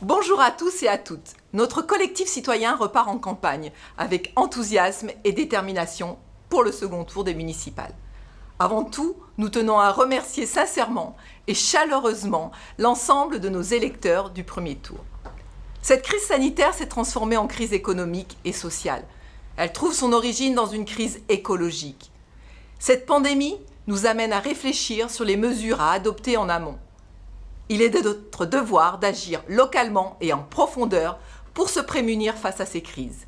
Bonjour à tous et à toutes. Notre collectif citoyen repart en campagne avec enthousiasme et détermination pour le second tour des municipales. Avant tout, nous tenons à remercier sincèrement et chaleureusement l'ensemble de nos électeurs du premier tour. Cette crise sanitaire s'est transformée en crise économique et sociale. Elle trouve son origine dans une crise écologique. Cette pandémie nous amène à réfléchir sur les mesures à adopter en amont. Il est de notre devoir d'agir localement et en profondeur pour se prémunir face à ces crises.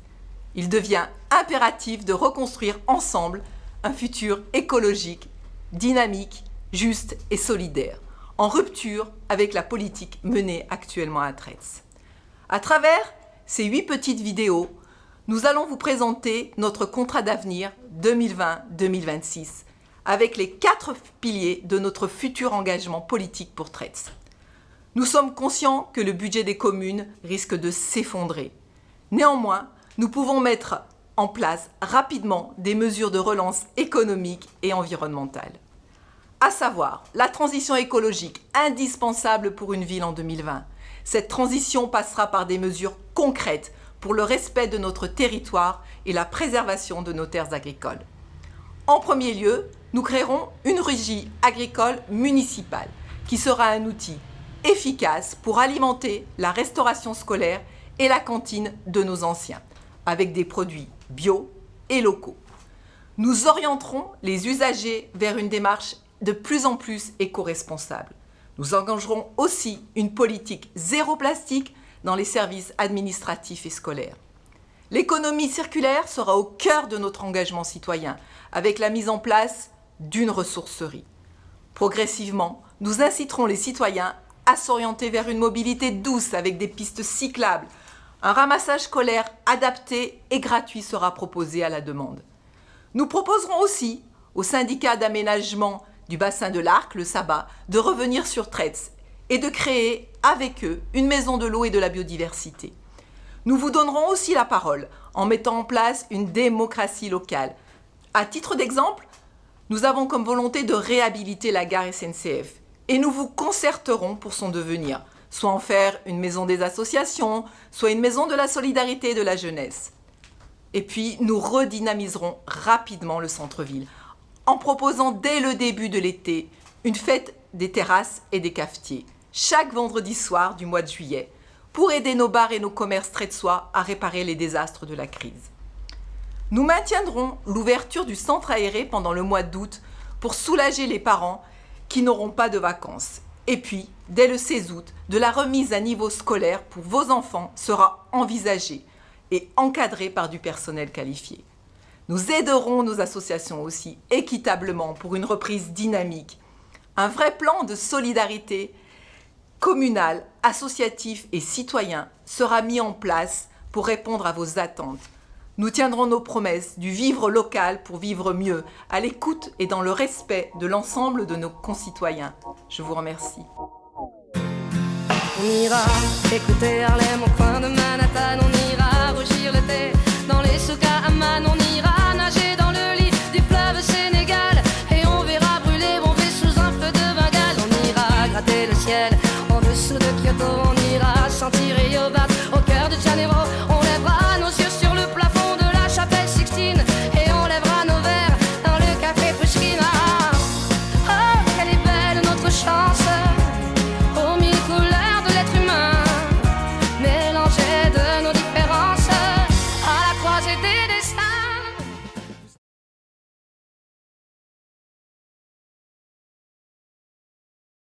Il devient impératif de reconstruire ensemble un futur écologique, dynamique, juste et solidaire, en rupture avec la politique menée actuellement à Tretz. À travers ces 8 petites vidéos, nous allons vous présenter notre contrat d'avenir 2020-2026 avec les 4 piliers de notre futur engagement politique pour Tretz. Nous sommes conscients que le budget des communes risque de s'effondrer. Néanmoins, nous pouvons mettre en place rapidement des mesures de relance économique et environnementale. À savoir, la transition écologique indispensable pour une ville en 2020. Cette transition passera par des mesures concrètes pour le respect de notre territoire et la préservation de nos terres agricoles. En premier lieu, nous créerons une régie agricole municipale qui sera un outil efficace pour alimenter la restauration scolaire et la cantine de nos anciens, avec des produits bio et locaux. Nous orienterons les usagers vers une démarche de plus en plus éco-responsable. Nous engagerons aussi une politique zéro plastique dans les services administratifs et scolaires. L'économie circulaire sera au cœur de notre engagement citoyen, avec la mise en place d'une ressourcerie. Progressivement, nous inciterons les citoyens à s'orienter vers une mobilité douce avec des pistes cyclables. Un ramassage scolaire adapté et gratuit sera proposé à la demande. Nous proposerons aussi au syndicat d'aménagement du bassin de l'Arc, le Sabbat, de revenir sur Tretz et de créer avec eux une maison de l'eau et de la biodiversité. Nous vous donnerons aussi la parole en mettant en place une démocratie locale. À titre d'exemple, nous avons comme volonté de réhabiliter la gare SNCF et nous vous concerterons pour son devenir, soit en faire une maison des associations, soit une maison de la solidarité et de la jeunesse. Et puis, nous redynamiserons rapidement le centre-ville en proposant dès le début de l'été une fête des terrasses et des cafetiers, chaque vendredi soir du mois de juillet, pour aider nos bars et nos commerces tretzois à réparer les désastres de la crise. Nous maintiendrons l'ouverture du centre aéré pendant le mois d'août pour soulager les parents qui n'auront pas de vacances. Et puis, dès le 16 août, de la remise à niveau scolaire pour vos enfants sera envisagée et encadrée par du personnel qualifié. Nous aiderons nos associations aussi équitablement pour une reprise dynamique. Un vrai plan de solidarité communale, associatif et citoyen sera mis en place pour répondre à vos attentes. Nous tiendrons nos promesses du vivre local pour vivre mieux, à l'écoute et dans le respect de l'ensemble de nos concitoyens. Je vous remercie. On ira écouter Harlem,